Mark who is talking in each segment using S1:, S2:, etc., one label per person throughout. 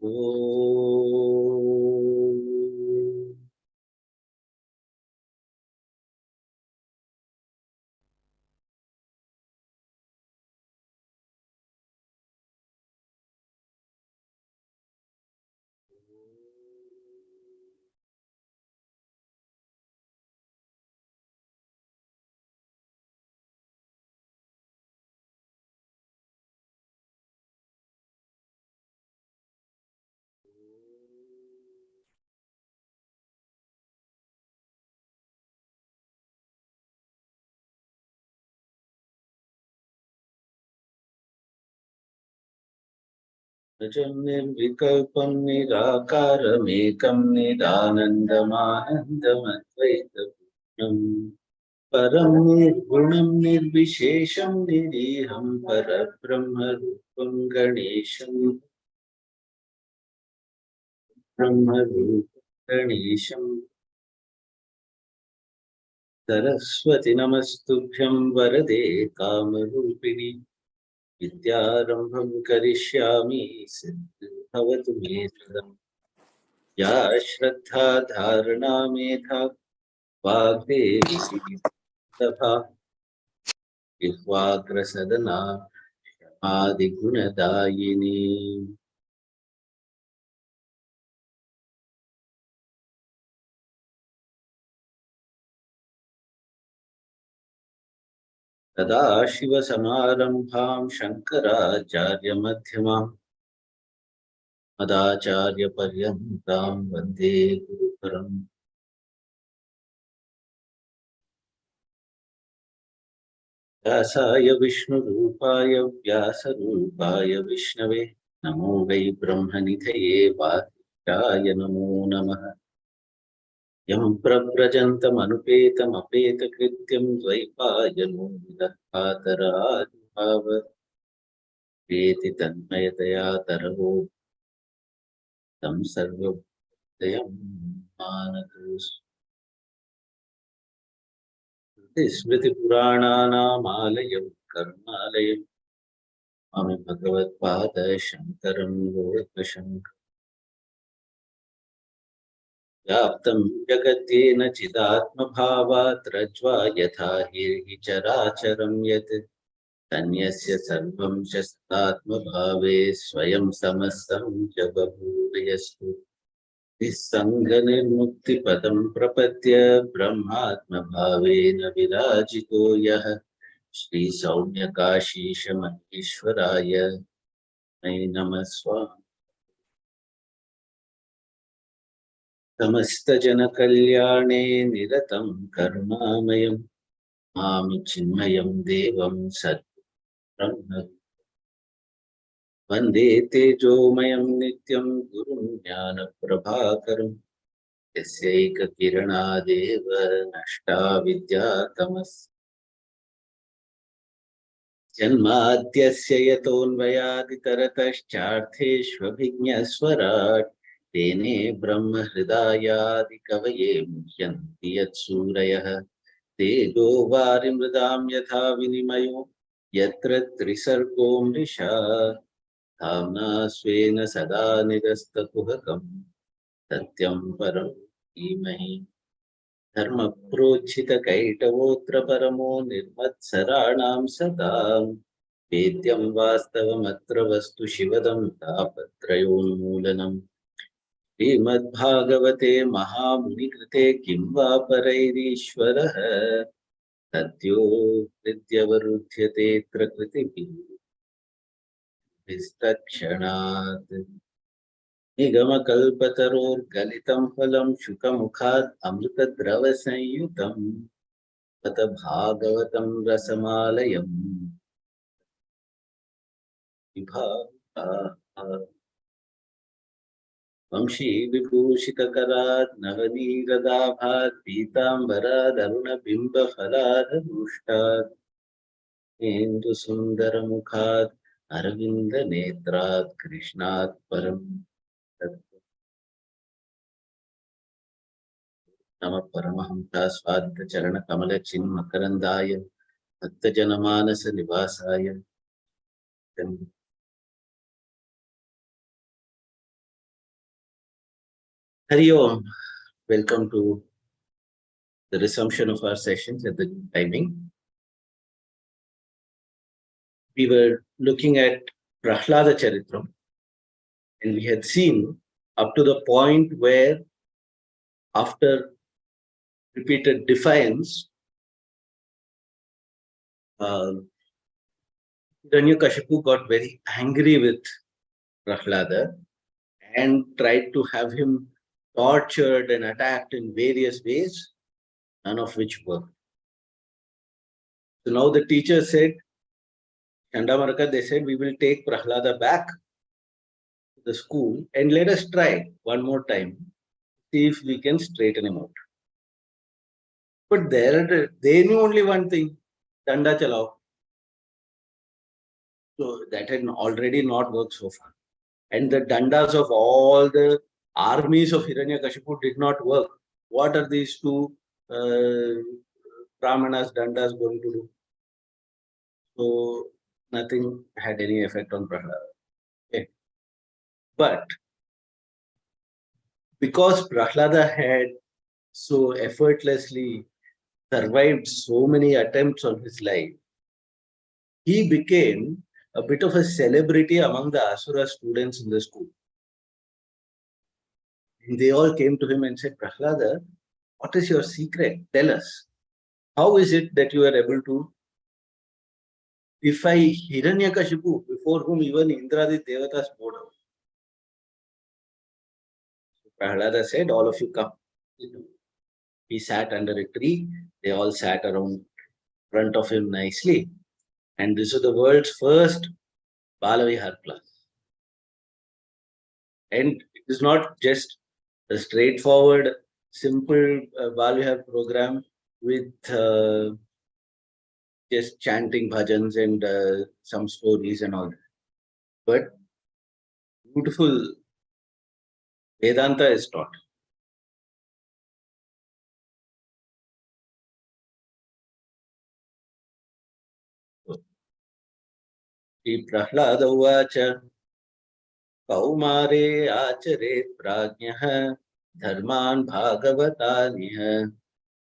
S1: ओम। अजं निर्विकल्पं निराकारमेकं निरानन्दमानन्दमद्वैतपूर्णम् परं निर्गुणं निर्विशेषं निरीहं परब्रह्मरूपं गणेशं सरस्वती नमस्तुभ्यं वरदे कामरूपिणि विद्यारम्भं करिष्यामि सिद्धिर्भवतु मे सदा। या श्रद्धा धारणा मेधा वाग्देवी सभा विद्वाग्रसदना आदिगुणदायिनी सदाशिवसमारम्भां शङ्कराचार्यमध्यमाम् मदाचार्यपर्यन्तां वन्दे गुरुपरम्। व्यासाय विष्णुरूपाय व्यासरूपाय विष्णवे नमो वै ब्रह्मनिधये वासिष्ठाय नमो नमः। यं प्रव्रजन्तमनुपेतमपेतकृत्यं द्वैपायनो विदर्भातराजुभाव प्रीति तन्मयतया तरवो तं सर्वभूतयं मानतोऽस्मि। स्मृतिपुराणानामालयं करुणालयं स्वामि भगवत्पाद शङ्करं लोकशङ्करं व्याप्तं जगत्येन चिदात्मभावात् रज्ज्वा यथा हि चराचरं यत् तन्यस्य सर्वं च सदात्मभावे स्वयं समस्तं च बभूव यस्तु निस्सङ्गनिर्मुक्तिपदं प्रपद्य ब्रह्मात्मभावेन विराजितो यः श्रीसौम्यकाशीशमहेश्वराय मयि नमः स्वाहा। समस्तजनकल्याणे निरतं करुणामयं मामि चिन्मयं देवं सद्ब्रह्म वन्दे तेजोमयं नित्यं गुरुं ज्ञानप्रभाकरम् यस्यैककिरणादेव नष्टा विद्यातमस् जन्माद्यस्य यतोऽन्वयादितरतश्चार्थेष्वभिज्ञस्वराट् तेने ब्रह्महृदायादिकवये मुह्यन्ति यत्सूरयः तेजो वारिमृदां यथा विनिमयो यत्र त्रिसर्गो मृषा धाम्ना स्वेन सदा निरस्तकुहकं सत्यं परं धीमहि धर्मप्रोज्झितकैटवोऽत्र परमो निर्मत्सराणां सतां वेद्यं वास्तवमत्र वस्तु शिवदं तापत्रयोन्मूलनम् श्रीमद्भागवते महामुनिकृते किं वा परैरीश्वरः सद्यो हृद्यवरुध्यतेऽत्र कृतिभिस्तत्क्षणात् निगमकल्पतरोर्गलितं फलं शुकमुखात् अमृतद्रवसंयुतम् तत भागवतं रसमालयम् वंशीविभूषितकरात् नवनीरदाभात् पीताम्बरादरुणबिम्बफलादभूष्टात् इन्दुसुन्दरमुखात् अरविन्दनेत्रात् कृष्णात् परं नमः परमहंसास्वादितचरणकमलचिन्मकरन्दाय भक्तजनमानसनिवासाय Hari Om. Welcome to the resumption of our sessions at the timing. We were looking at Prahlada Charitram, and we had seen up to the point where, after repeated defiance, uh, Hiranyakashipu got very angry with Prahlada and tried to have him tortured and attacked in various ways, none of which worked. So now the teacher said, Chandamaraka, they said, we will take Prahlada back to the school and let us try one more time, see if we can straighten him out. But there, they knew only one thing, Danda Chalao. So that had already not worked so far. And the dandas of all the armies of Hiranyakashipu did not work. What are these two Brahmanas dandas going to do? So nothing had any effect on Prahlada. Okay. But because Prahlada had so effortlessly survived so many attempts on his life, he became a bit of a celebrity among the Asura students in the school. And they all came to him and said, Prahlada, what is your secret? Tell us. How is it that you are able to defy Hiranyakashipu, before whom even Indradi Devatas bowed down? Prahlada said, all of you come. He sat under a tree. They all sat around front of him nicely. And this is the world's first Balavihar class. And it is not just a straightforward, simple Balavihar program with just chanting bhajans and some stories and all that. But beautiful Vedanta is taught. Shri Prahlada Uvacha Kaumare Achare Prajnah Dharman Bhagavataniha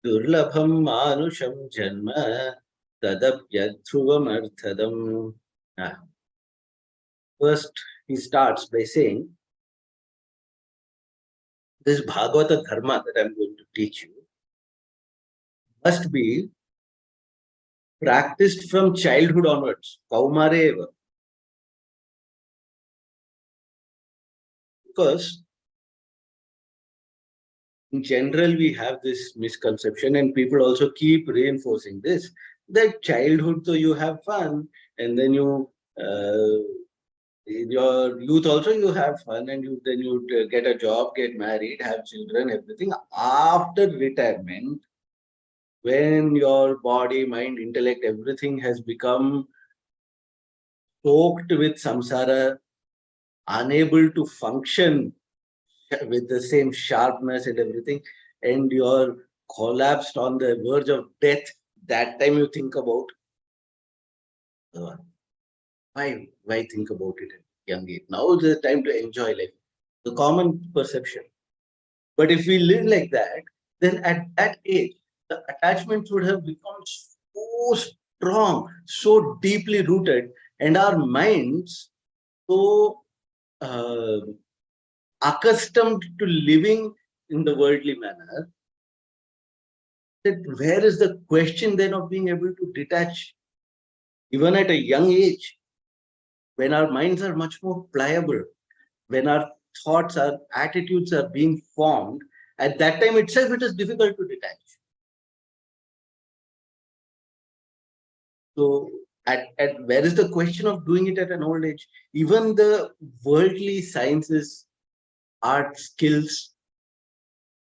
S1: Durlabham Manusham Janma Tadapyadhruvam Arthadam. First, he starts by saying, this Bhagavata Dharma that I'm going to teach you must be practiced from childhood onwards. Kaumare eva. Because in general, we have this misconception, and people also keep reinforcing this, that childhood, so you have fun, and then you, in your youth also, you have fun, and then you get a job, get married, have children, everything. After retirement, when your body, mind, intellect, everything has become soaked with samsara, unable to function with the same sharpness and everything, and you're collapsed on the verge of death, that time you think about why think about it at young age? Now is the time to enjoy life. The common perception. But if we live like that, then at that age, the attachments would have become so strong, so deeply rooted, and our minds so uh, accustomed to living in the worldly manner, that where is the question then of being able to detach, even at a young age, when our minds are much more pliable, when our thoughts, our attitudes are being formed, at that time itself it is difficult to detach. So at where is the question of doing it at an old age? Even the worldly sciences, art skills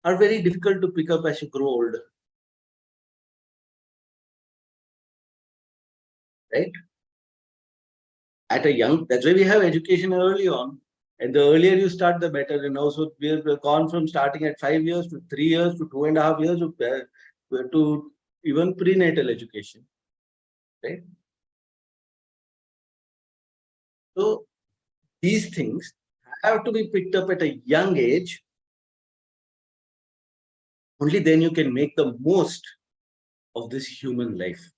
S1: are very difficult to pick up as you grow older. Right? At a young, that's why we have education early on. And the earlier you start, the better. And also we've gone from starting at 5 years to 3 years to 2.5 years to even prenatal education. Right? So these things have to be picked up at a young age Only then you can make the most of this human life.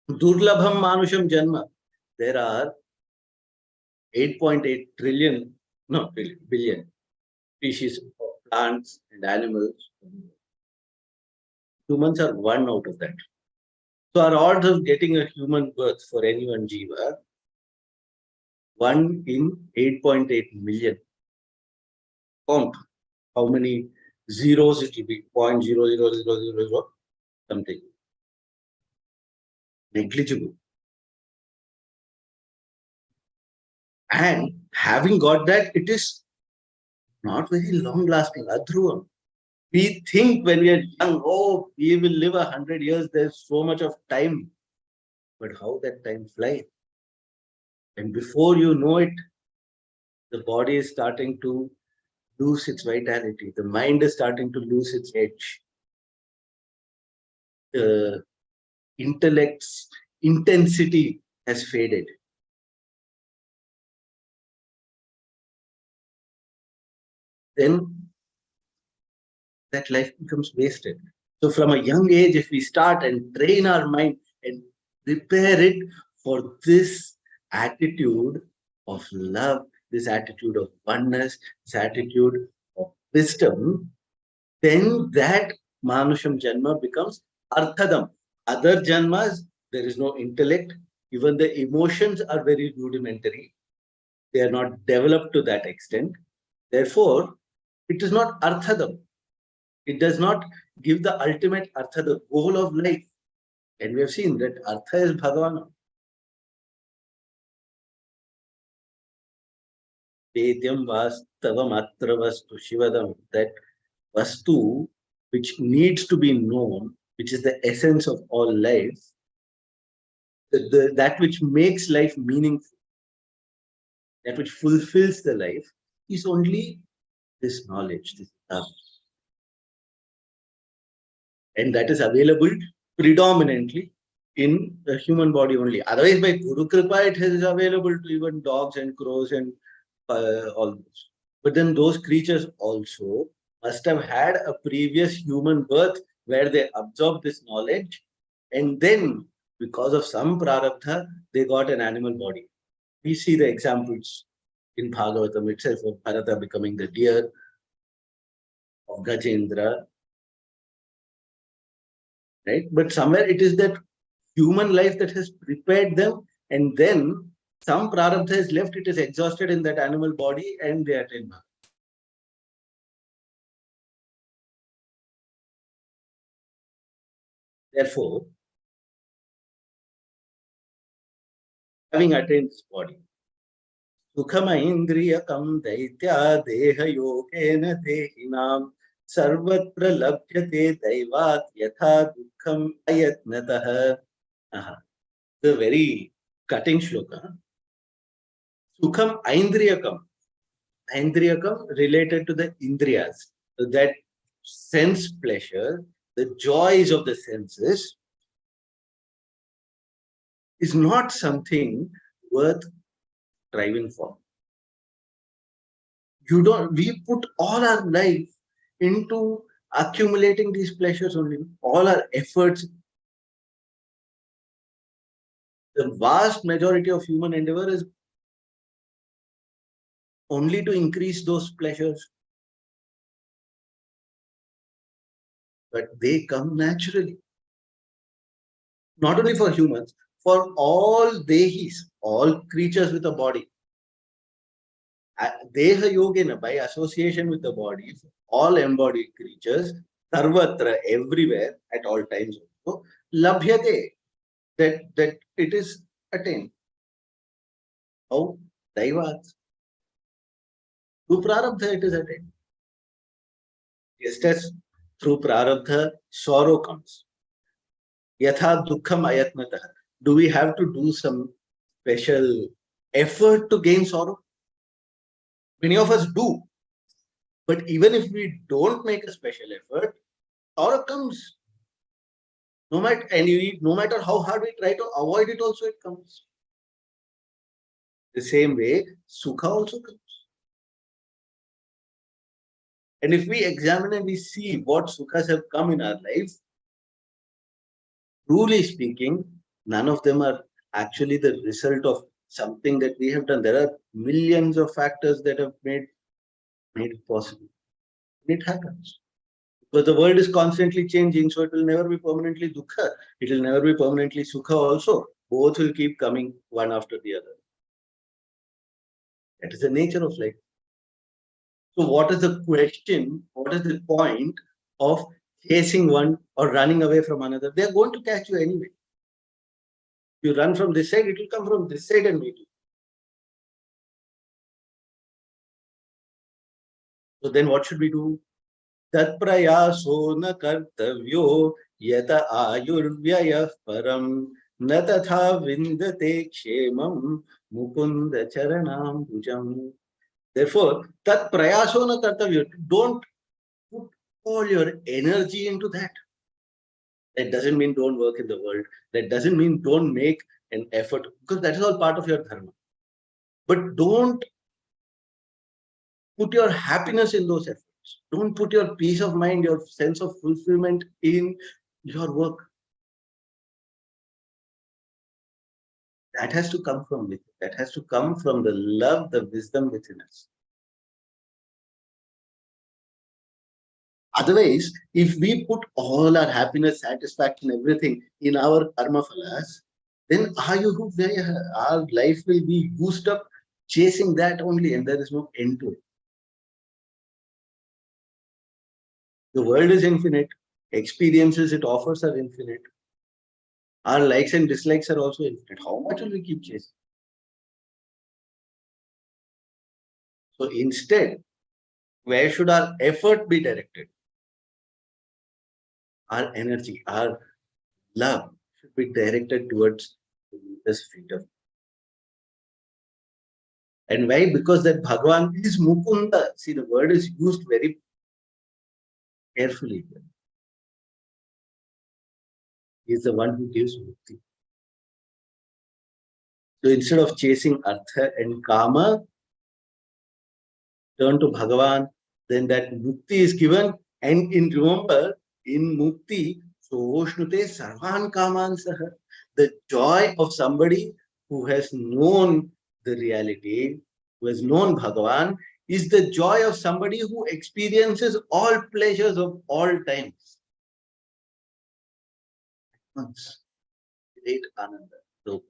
S1: Durlabham Manusham Janma. There are 8.8 trillion, no, billion species of plants and animals. Humans are one out of that. So our odds of getting a human birth for any one jiva, 1 in 8.8 million. Count how many zeros it will be, 0.00000 something. Negligible. And having got that, it is not very long lasting. Adhruvam. We think when we are young, oh, we will live 100 years, there's so much of time. But how that time flies. And before you know it, the body is starting to lose its vitality. The mind is starting to lose its edge. The intellect's intensity has faded. Then that life becomes wasted. So from a young age, if we start and train our mind and prepare it for this attitude of love, this attitude of oneness, this attitude of wisdom, then that Manusham Janma becomes Arthadam. Other Janmas, there is no intellect. Even the emotions are very rudimentary. They are not developed to that extent. Therefore, it is not Arthadam. It does not give the ultimate Artha, the goal of life. And we have seen that Artha is Bhagavan. Vedyam Vastavam Atra Vastu Shivadam, that Vastu which needs to be known, which is the essence of all life, that which makes life meaningful, that which fulfills the life, is only this knowledge, this love. And that is available predominantly in the human body only. Otherwise, by Guru Kripa, it is available to even dogs and crows and all those. But then those creatures also must have had a previous human birth where they absorbed this knowledge, and then because of some prarabdha, they got an animal body. We see the examples in Bhagavatam itself of Bharata becoming the deer, of Gajendra, right? But somewhere it is that human life that has prepared them, and then some prarabdha is left, it is exhausted in that animal body, and they attain Bhagavad. Therefore, having attained this body, Sukhamayindriyakam daitya deha yogena dehinam sarvatra labhyate daivat yatha dukkham ayatnatah. The very cutting shloka. Sukham Aindriyakam. Aindriyakam related to the Indriyas. So that sense pleasure, the joys of the senses, is not something worth striving for. We put all our life into accumulating these pleasures only. All our efforts, the vast majority of human endeavor is only to increase those pleasures. But they come naturally. Not only for humans, for all dehis, all creatures with a body. Deha yogena, by association with the body, all embodied creatures, sarvatra, everywhere, at all times also, labhyate, that it is attained. How? Daivat. Through prarabdha it is attained. Just as through prarabdha sorrow comes. Yatha dukkham ayatnatah. Do we have to do some special effort to gain sorrow? Many of us do. But even if we don't make a special effort, sorrow comes. No matter how hard we try to avoid it, also it comes. The same way, sukha also comes. And if we examine and we see what sukhas have come in our life, truly speaking, none of them are actually the result of something that we have done. There are millions of factors that have made it possible. It happens. Because the world is constantly changing, so it will never be permanently dukkha. It will never be permanently sukha also. Both will keep coming one after the other. That is the nature of life. So what is the question? What is the point of chasing one or running away from another? They are going to catch you anyway. You run from this side, it will come from this side and meet you. So then what should we do? Tat prayaso na kartavyo yata ayurvyaya param na tatha vindate kshemam mukunda charanam bhujam. Therefore, tat prayaso na kartavyo. Don't put all your energy into that. That doesn't mean don't work in the world. That doesn't mean don't make an effort, because that is all part of your dharma. But don't put your happiness in those efforts. Don't put your peace of mind, your sense of fulfillment in your work. That has to come from within. That has to come from the love, the wisdom within us. Otherwise, if we put all our happiness, satisfaction, everything in our karma phalas, then our life will be used up chasing that only, and there is no end to it. The world is infinite. Experiences it offers are infinite. Our likes and dislikes are also infinite. How much will we keep chasing? So instead, where should our effort be directed? Our energy, our love should be directed towards this freedom. And why? Because that Bhagavan is Mukunda. See, the word is used very carefully. He is the one who gives mukti. So instead of chasing artha and kama, turn to Bhagavan, then that mukti is given. And remember, in mukti, Soshnute sarvan kaman saha. The joy of somebody who has known the reality, who has known Bhagavan, is the joy of somebody who experiences all pleasures of all times. Once. Great Ananda. So,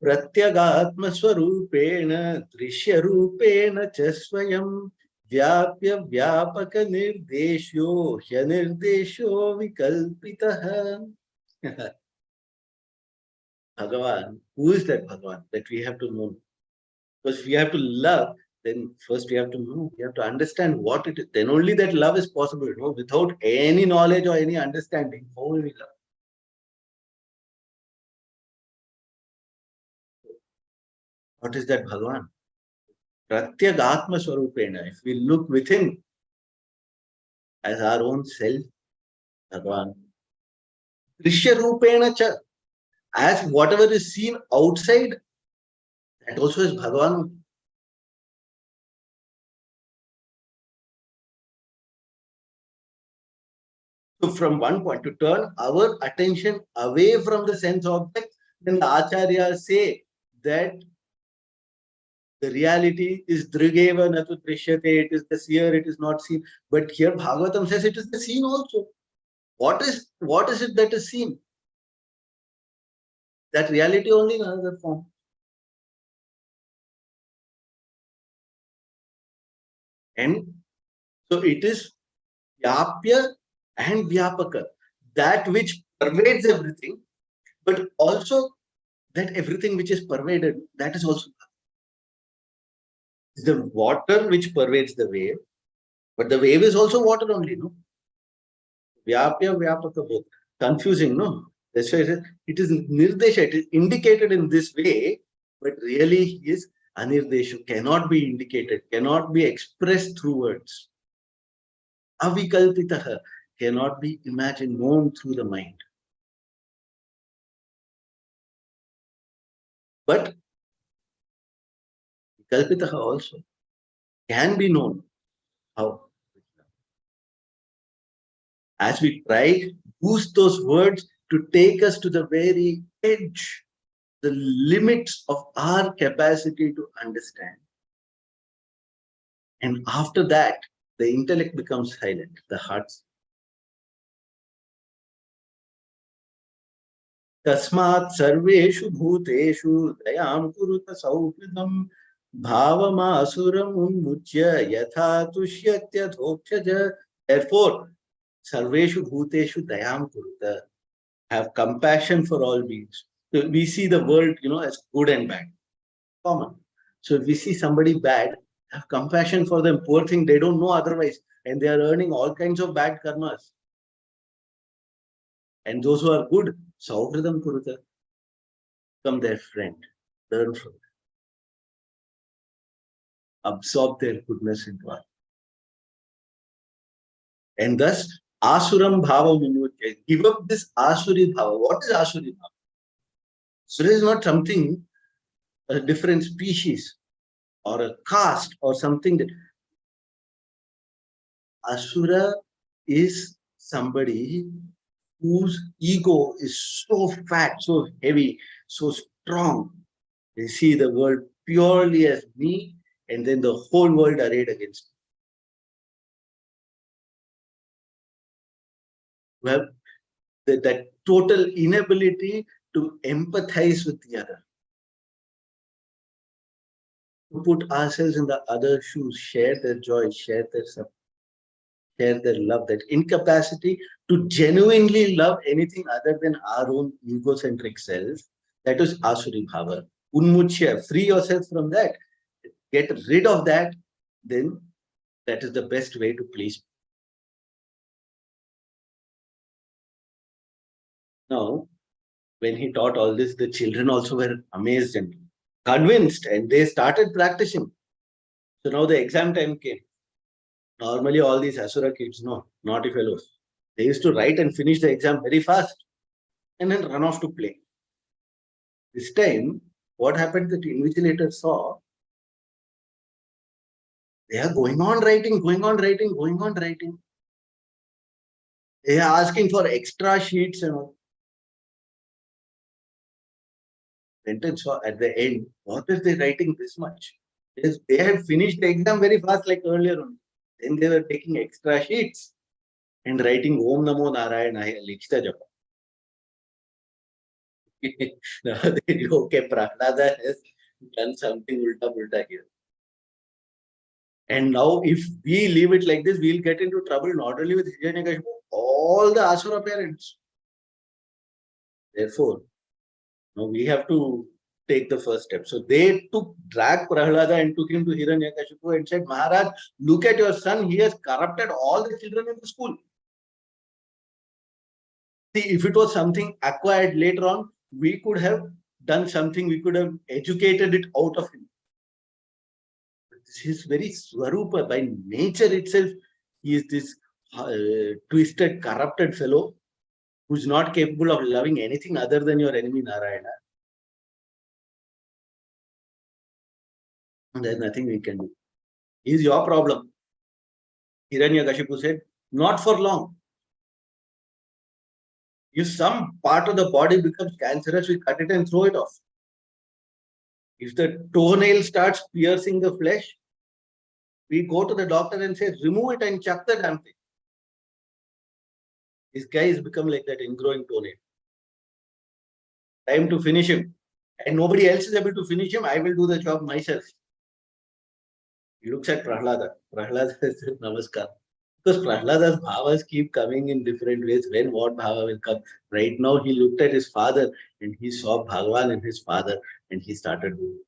S1: प्रत्यगात्मस्वरूपेण दृश्यरूपेण च स्वयं व्याप्य व्यापक निर्देशो ह्यनिर्देशो विकल्पितः. Bhagavan, who is that Bhagavan that we have to know? Because we have to love, then first we have to know, we have to understand what it is. Then only that love is possible. You know, without any knowledge or any understanding, how will we love? What is that Bhagavan? Pratyagatma Swarupena. If we look within as our own self, Bhagavan. Drishya Rupena cha. As whatever is seen outside, that also is Bhagavan. So from one point, to turn our attention away from the sense object, then the Acharya say that the reality is Drigeva Natu Drishyate, it is the seer, it is not seen. But here Bhagavatam says it is the seen also. What is it that is seen? That reality only in another form. And so it is Vyapya and Vyapaka, that which pervades everything, but also that everything which is pervaded, that is also the water which pervades the wave, but the wave is also water only, no? Vyapya, Vyapaka, both. Confusing, no? That's why it is Nirdesha, it is indicated in this way, but really he is Anirdesha, cannot be indicated, cannot be expressed through words. Avikalpitaha, cannot be imagined, known through the mind. But Kalpitaha also can be known. How? As we try, use those words to take us to the very edge, the limits of our capacity to understand. And after that, the intellect becomes silent, the heart. Tasmat sarveshu bhuteshu dayam kuruta sauhridam bhavamasuram unmuchya yatha tushyatya dhokchaja. Therefore, sarveshu bhuteshu dayam kuruta. Have compassion for all beings. So we see the world, as good and bad. Common. So if we see somebody bad, have compassion for them. Poor thing, they don't know otherwise. And they are earning all kinds of bad karmas. And those who are good, sauhridam kuruta, become their friend. Learn from them. Absorb their goodness into us. And thus, asuram bhava vinutya. Give up this asuri bhava. What is asuri bhava? Asura is not something, a different species or a caste or something. That Asura is somebody whose ego is so fat, so heavy, so strong. They see the world purely as me, and then the whole world arrayed against me. We have that total inability to empathize with the other, to put ourselves in the other's shoes, share their joy, share their suffering, share their love, that incapacity to genuinely love anything other than our own egocentric self. That is Asuri Bhava. Unmuchya, free yourself from that. Get rid of that, then that is the best way to please. Now, when he taught all this, the children also were amazed and convinced, and they started practicing. So now the exam time came. Normally, all these Asura kids, no, naughty fellows, they used to write and finish the exam very fast and then run off to play. This time, what happened, that invigilator saw, they are going on writing, going on writing, going on writing. They are asking for extra sheets and all. Then saw at the end, what is they writing this much? They had finished the exam very fast, like earlier on. Then they were taking extra sheets and writing Om Namo Narayana Likshita Japa. Okay, Prahlada has done something ulta pulta here. And now, if we leave it like this, we'll get into trouble not only with Hiranyakashipu, all the Asura parents. Therefore, now we have to take the first step. So they dragged Prahlada and took him to Hiranyakashipu and said, Maharaj, look at your son. He has corrupted all the children in the school. See, if it was something acquired later on, we could have done something. We could have educated it out of him. But this is very Swarupa. By nature itself, he is this twisted, corrupted fellow who's not capable of loving anything other than your enemy Narayana. And there's nothing we can do. Is your problem. Hiranyakashipu said, not for long. If some part of the body becomes cancerous, we cut it and throw it off. If the toenail starts piercing the flesh, we go to the doctor and say, remove it and chuck the damn thing. This guy has become like that ingrowing toenail. Time to finish him. And nobody else is able to finish him. I will do the job myself. He looks at Prahlada. Prahlada says, Namaskar. Because Prahlada's bhavas keep coming in different ways. When what bhava will come. Right now, he looked at his father and he saw Bhagavan in his father and he started doing it.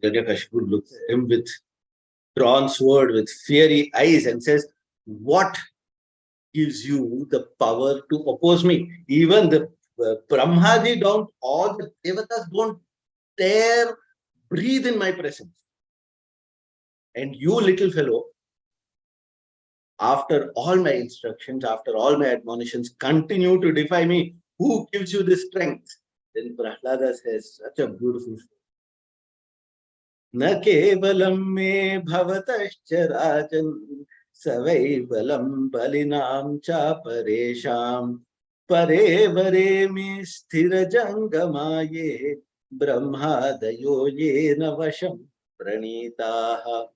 S1: Hiranyakashipu looks at him with drawn sword, with fiery eyes, and says, what gives you the power to oppose me? Even the Brahmaji don't, all the Devatas don't dare breathe in my presence. And you, little fellow, after all my instructions, after all my admonitions, continue to defy me. Who gives you this strength? Then Prahlada says, such a beautiful story. Na kevalam me bhavatashcha rajan savai balam balinam cha paresham pare vare me sthira jangamaye brahmadayo ye navasham pranitaha.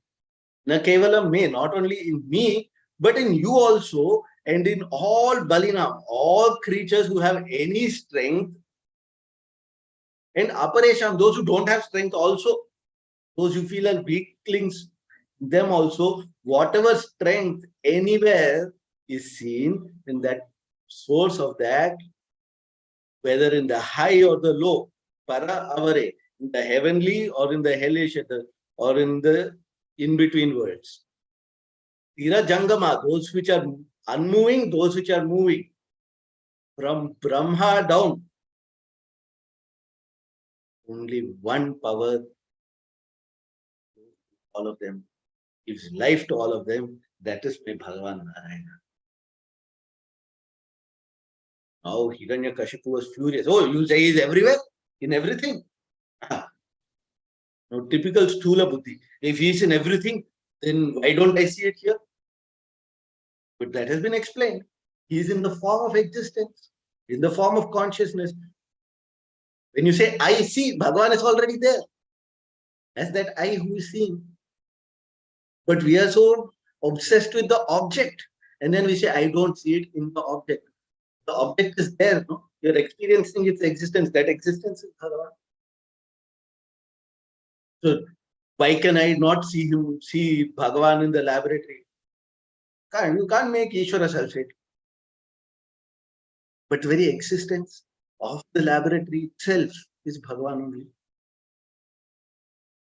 S1: Na kevalam me, not only in me, but in you also, and in all balinam, all creatures who have any strength, and aparesham, those who don't have strength also, those who feel are weaklings, them also, whatever strength anywhere is seen in that source of that, whether in the high or the low, para avare, in the heavenly or in the hellish, or in the in-between worlds. Tira Jangama, those which are unmoving, those which are moving. From Brahma down, only one power, all of them, gives life to all of them. That is my Bhagavan Narayana. Now Hiranyakashipu was furious. Oh, you say he's everywhere? In everything? Now, typical Sthula Buddhi. If he's in everything, then why don't I see it here? But that has been explained. He is in the form of existence, in the form of consciousness. When you say, I see, Bhagavan is already there. As that I who is seeing. But we are so obsessed with the object. And then we say, I don't see it in the object. The object is there. No? You're experiencing its existence. That existence is Bhagavan. So why can I not see him, see Bhagavan in the laboratory? You can't make Ishvara self-it. But very existence of the laboratory itself is Bhagavan only.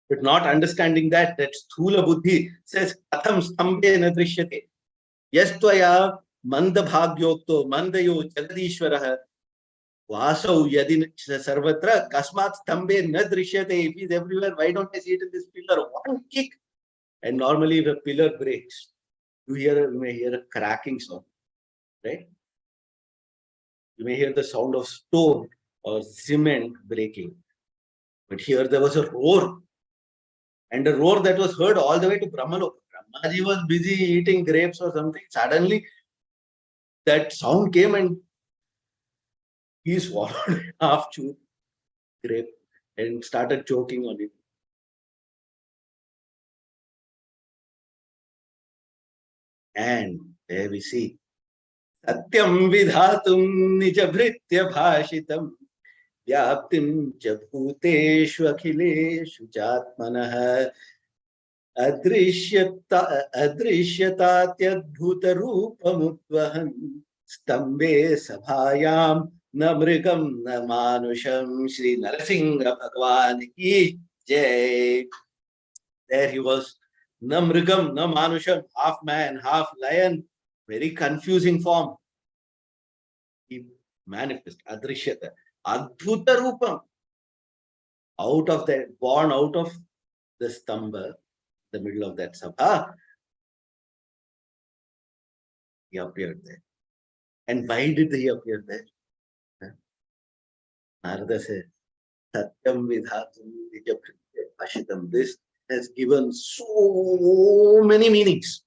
S1: But not understanding that Sthula Buddhi says, Katham stambhe na drishyate. Yastvaya mandabhagyokto mandayo jagadishvaraha vasau yadin sarvatra kasmat stambhe na drishyate. If he's everywhere, why don't I see it in this pillar? One kick. And normally if a pillar breaks, you may hear a cracking sound, right? You may hear the sound of stone or cement breaking. But here there was a roar. And a roar that was heard all the way to Brahmaloka. Brahmaji was busy eating grapes or something. Suddenly, that sound came and he swallowed half chewed grape and started choking on it. And there we see Satyam vidhatum nijabhritya bhashitam vyaptim cha bhuteshu akhileshu chatmanah adrishyatatyadbhutarupamudvahan stambe sabhayam na mrigam na manusham. Shri Narasingha Bhagavan ki jai. There he was, na mrigam na manusham, half man, half lion, very confusing form. He manifested adrishyata, adbhutarupam, out of that, born out of the stamba, the middle of that sabha, he appeared there. And why did he appear there? Narada says, Satyam vidhatum nijabhritya bhashitam. This has given so many meanings.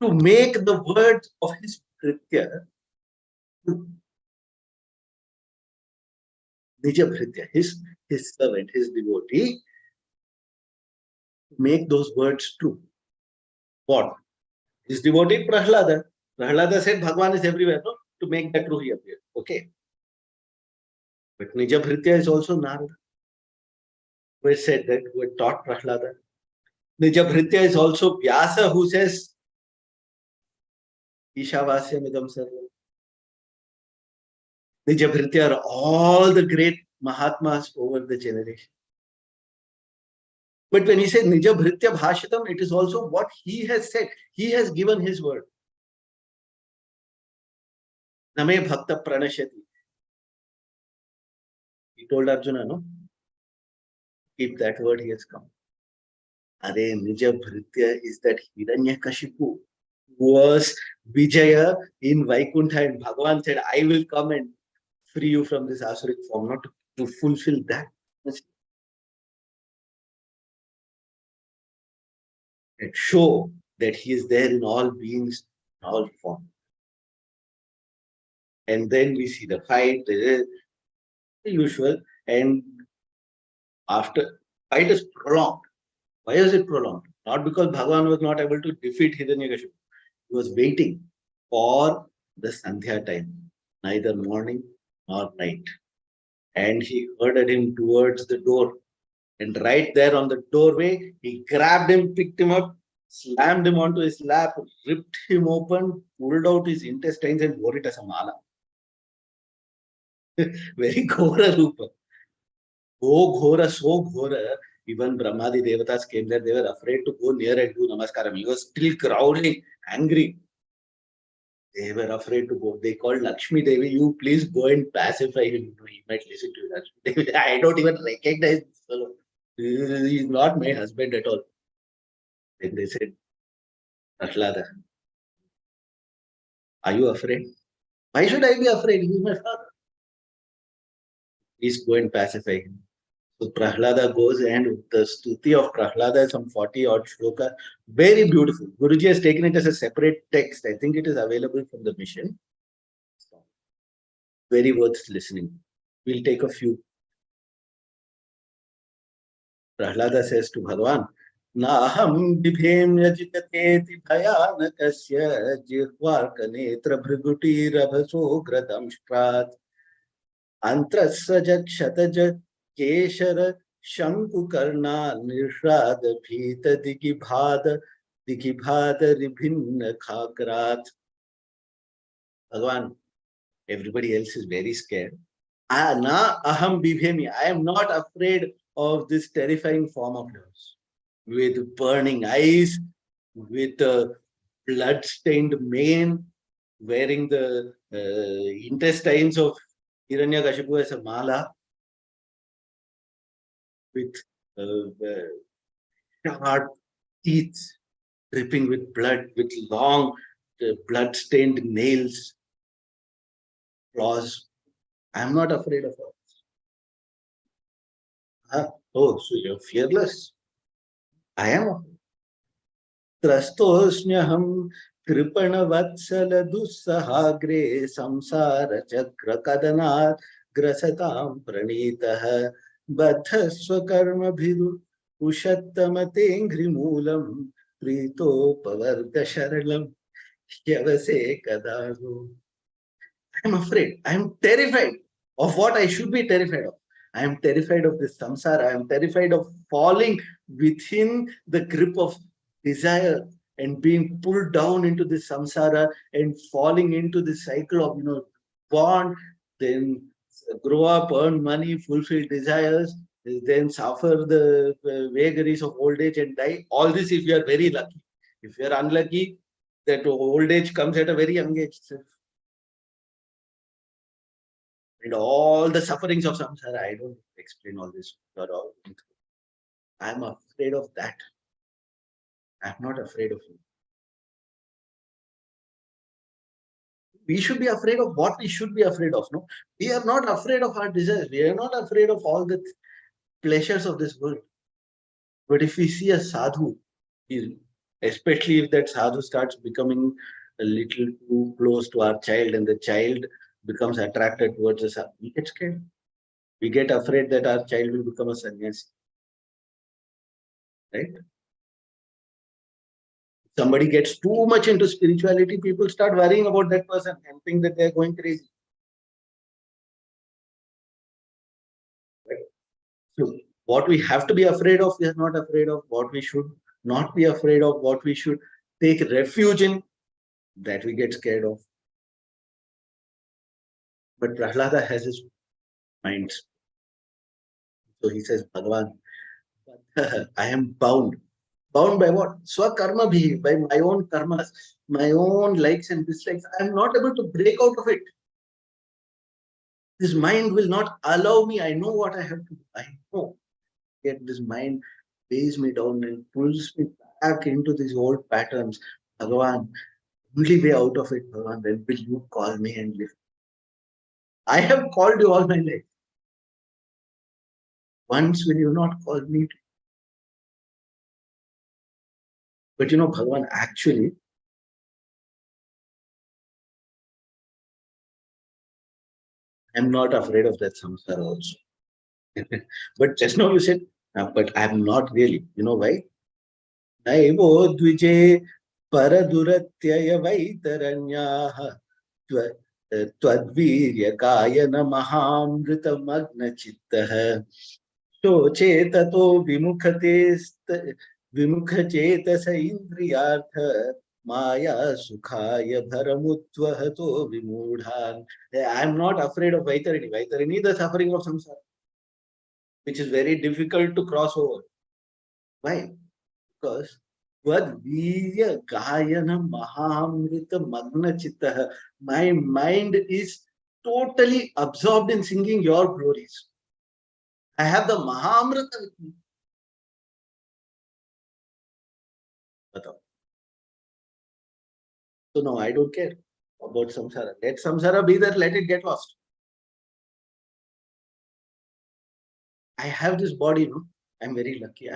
S1: To make the words of his Kritya, Nijabhritya, his servant, his devotee, make those words true. What? His devotee Prahlada. Prahlada said Bhagavan is everywhere, no? To make that true, he appeared. Okay. But Nijabhritya is also Narada, who has said that, who had taught Prahlada. Nijabhritya is also Vyasa, who says, Ishavasyam idam sarvam. Nijabhritya are all the great Mahatmas over the generation. But when he says Nijabhritya Bhashitam, it is also what he has said. He has given his word. Name Bhakta Pranashati. He told Arjuna, no? Keep that word, he has come. Are Nija Bhritya is that Hiranyakashipu was Vijaya in Vaikuntha, and Bhagavan said, I will come and free you from this asuric form, not to fulfill that. And show that he is there in all beings, in all forms. And then we see the fight, the usual, and after fight is prolonged. Why is it prolonged? Not because Bhagavan was not able to defeat Hiranyakashipu. He was waiting for the Sandhya time, neither morning nor night. And he herded him towards the door. And right there on the doorway, he grabbed him, picked him up, slammed him onto his lap, ripped him open, pulled out his intestines, and wore it as a mala. Very Ghora Rupa. Oh, Ghora, so Ghora. Even Brahmadi Devatas came there, they were afraid to go near and do Namaskaram. He was still growling, angry. They were afraid to go. They called Lakshmi Devi, you please go and pacify him. He might listen to you, Lakshmi Devi. I don't even recognize this fellow. He is not my husband at all. Then they said, Prahlada, are you afraid? Why should I be afraid? He is my father. Please go and pacify him. So Prahlada goes, and the stuti of Prahlada, some 40 odd shloka, very beautiful. Guruji has taken it as a separate text. I think it is available from the mission. Very worth listening. We'll take a few. Prahlada says to Bhagavan, Naham bibhemya jikateti bhayanakasya jirvarkanetra bhriguti rabhaso gratam shprat antrasajak shataja keshara shankukarna nirshad bhita digibhada ribhinna khagrat. Bhagavan, everybody else is very scared. Na aham bibhemi. I am not afraid of this terrifying form of yours. With burning eyes, with a blood-stained mane, wearing the intestines of Hiranyakashipu as a mala, with sharp teeth dripping with blood, with long blood-stained nails, claws. I am not afraid of her. Oh, so you're fearless. I am. त्रस्तोऽस्म्यहं कृपणवत्सलदुस्सहाग्रे संसारचक्रकदनात् ग्रसतां प्रणीतः बद्धस्वकर्मभिरुषत्तमतेऽङ्घ्रिमूलं प्रीतोपवर्गशरणं ह्यवसे कदा no. I am afraid. I am terrified of what I should be terrified of. I am terrified of this samsara. I am terrified of falling within the grip of desire and being pulled down into this samsara and falling into this cycle of, born, then grow up, earn money, fulfill desires, then suffer the vagaries of old age and die. All this if you are very lucky. If you are unlucky, that old age comes at a very young age. And all the sufferings of samsara, I don't explain all this. I'm afraid of that. I'm not afraid of you. We should be afraid of what we should be afraid of. No, we are not afraid of our desires. We are not afraid of all the pleasures of this world. But if we see a sadhu, especially if that sadhu starts becoming a little too close to our child and the child becomes attracted towards the sadhu, we get scared. We get afraid that our child will become a sannyasi. Right? Somebody gets too much into spirituality, people start worrying about that person and think that they're going crazy. Right? So what we have to be afraid of, we are not afraid of. What we should not be afraid of, what we should take refuge in, that we get scared of. But Prahlada has his mind. So he says, Bhagavan, I am bound. Bound by what? Swakarma bhi, by my own karmas, my own likes and dislikes. I am not able to break out of it. This mind will not allow me. I know what I have to do. I know. Yet this mind weighs me down and pulls me back into these old patterns. Bhagavan, only way out of it, Bhagavan, when will you call me and lift? I have called you all my life. Once will you not call me? But Bhagavan, actually, I'm not afraid of that samsara also. But just now you said, but I'm not really. You know why? नैवो द्विजे परदुरत्यय वैतरण्याः त्वद्वीर्यगायनमहामृतमग्नचित्तः शोचेततो विमुखचेतस इन्द्रियार्थ माया सुखाय भरमुद्वहतो विमूढान्. I am not afraid of Vaitarini. Vaitarini, the suffering of samsara, which is very difficult to cross over. Why? Because Vadvirya Gayana Mahamrita Magna Chittaha. My mind is totally absorbed in singing your glories. I have the Mahamrita with me. So no, I don't care about samsara. Let samsara be there, let it get lost. I have this body, no? I'm very lucky.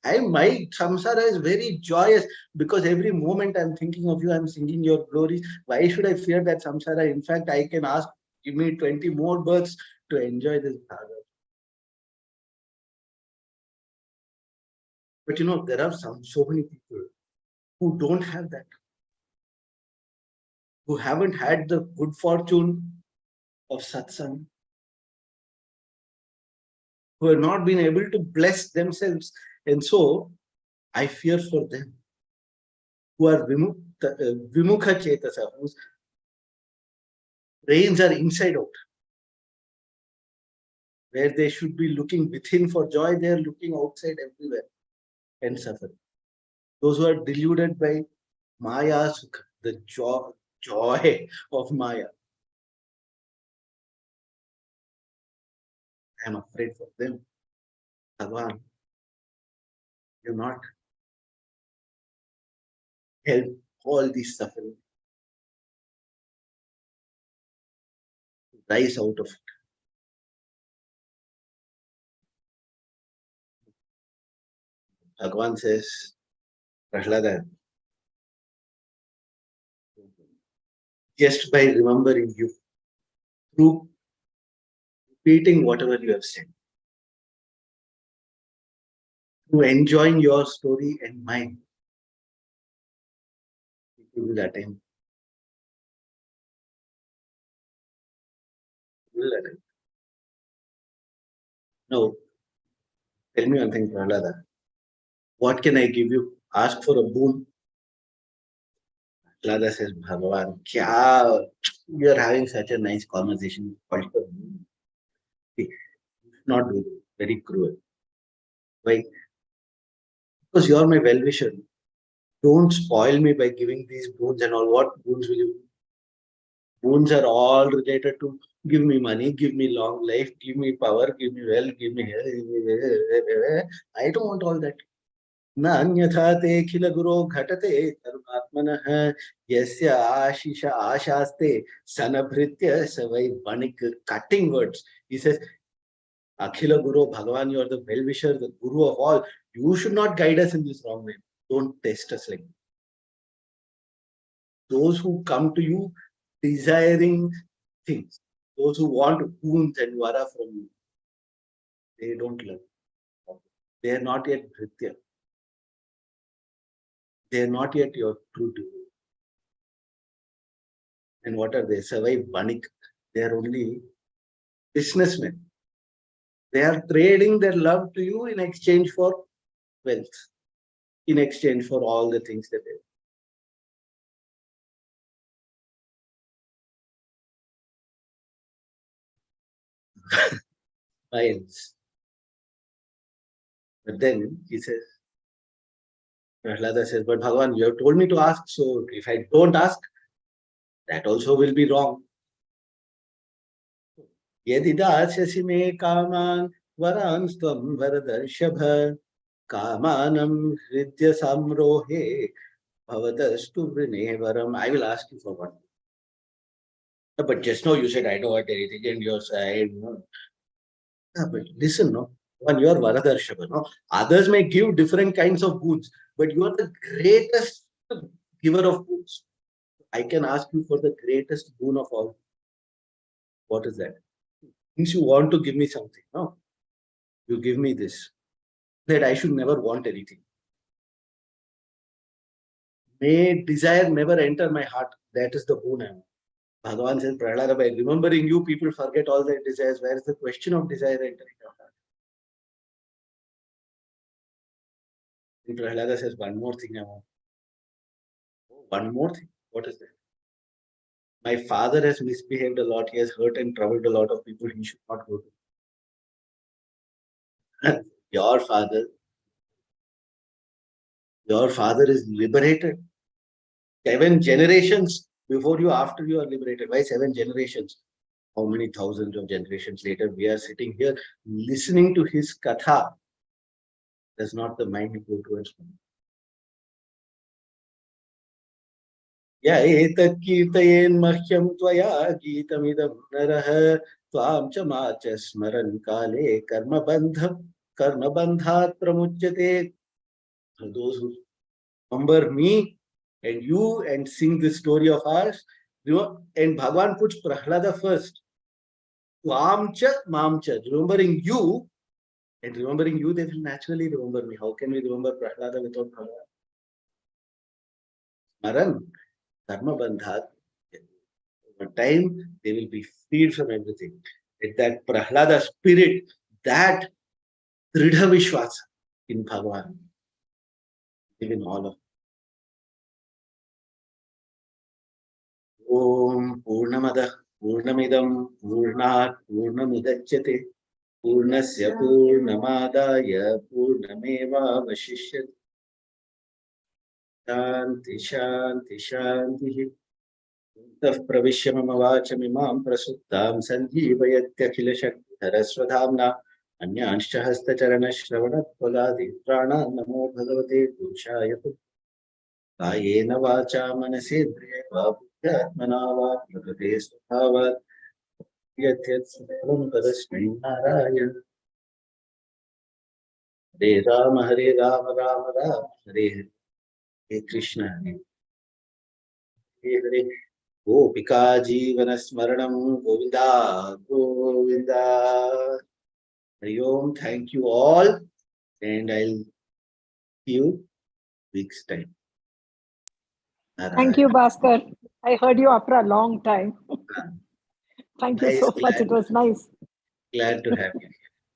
S1: My samsara is very joyous because every moment I'm thinking of you, I'm singing your glories. Why should I fear that samsara? In fact, I can ask, give me 20 more births to enjoy this bhagavad. But there are so many people who don't have that, who haven't had the good fortune of satsang, who have not been able to bless themselves. And so I fear for them who are vimukha chetasa, whose brains are inside out. Where they should be looking within for joy, they are looking outside everywhere and suffering. Those who are deluded by Maya Sukha, the joy of Maya. I am afraid for them. Bhagavan, you not help all these suffering rise out of it. Bhagavan says, Prahlada, just by remembering you, through repeating whatever you have said, through enjoying your story and mine, it will be that time. Now, tell me one thing, Prahlada. What can I give you? Ask for a boon. Prahlada says, Bhagavan, kya, you are having such a nice conversation. Not do this. Very cruel. Why? Because you are my well-wisher. Don't spoil me by giving these boons and all. What boons will you? Boons are all related to give me money, give me long life, give me power, give me wealth, give me health. I don't want all that. नान्यथा ते खिल गुरो घटते तरुणात्मनः यस्य आशीष आशास्ते सनभृत्य सवै वणिक. Cutting words. He says, Akhila Guru, Bhagavan, you are the well-wisher, the Guru of all. You should not guide us in this wrong way. Don't test us like that. Those who come to you desiring things, those who want boons and vara from you, they don't love. They are not yet Bhritya. They are not yet your true devotee. And what are they? Savai Banik. They are only businessmen. They are trading their love to you in exchange for wealth, in exchange for all the things that they finds. But then he says, Prahlada says, but Bhagavan, you have told me to ask, so if I don't ask, that also will be wrong. Yadi dasyasi me kaman varan stvam varadarshabha Kamanam hridya samrohe bhavatastu vrinevaram. I will ask you for one. But just now you said I don't want anything and you're saying no. Yeah, but listen, no. One, you are Varadarshava, no. Others may give different kinds of boons, but you are the greatest giver of boons. I can ask you for the greatest boon of all. What is that? Means you want to give me something, no? You give me this. That I should never want anything. May desire never enter my heart. That is the boon I want. Bhagavan says, Prahlada, by remembering you, people forget all their desires. Where is the question of desire entering your heart? And Prahlada says, one more thing I want. Oh, one more thing. What is that? My father has misbehaved a lot. He has hurt and troubled a lot of people. He should not go to. Your father is liberated. 7 generations before you, after you are liberated. Why 7 generations? How many thousands of generations later we are sitting here listening to his katha? Does not the mind go towards me? Ya etat kirtayen mahyam tvaya geetamidam narah tvam cha macha smaran kale karma bandhat pramuchyate. Those who remember me and you and sing the story of ours, and Bhagavan puts Prahlada first. Tvam cha mamcha, remembering you, and remembering you, they will naturally remember me. How can we remember Prahlada without Bhagavan? Smaran, karma bandhat. Over time, they will be freed from everything. With that Prahlada spirit, that Dridha Vishwas in Bhagavan, live in all of. Om Purnamada Purnamidam Purnat Purnamudachyate Purnasya Purnamadaya Purnameva Vashishyate. Shanti Shanti Shanti. तः प्रविश्य मम वाचमिमां प्रसुप्तां सञ्जीवयत्यखिलशक्तिधरस्वधाम्ना अन्यांश्च हस्तचरणश्रवणत्वगादिप्राणान् नमो भगवते पुरुषाय कायेन वाचा मनसेन्द्रियैर्वा बुद्ध्यात्मना वा प्रकृते स्वभावात् यद्यत् सकलं तदस्मै नारायण. हरे राम राम राम हरे हरे कृष्ण हरे हरे. गोपिका जीवन स्मरणं Govinda Govinda. Hari Om. Thank you all, and I'll see you week's time.
S2: Thank you, Bhaskar. I heard you after a long time. Thank you
S1: Nice,
S2: so much. It was nice.
S1: glad to have you.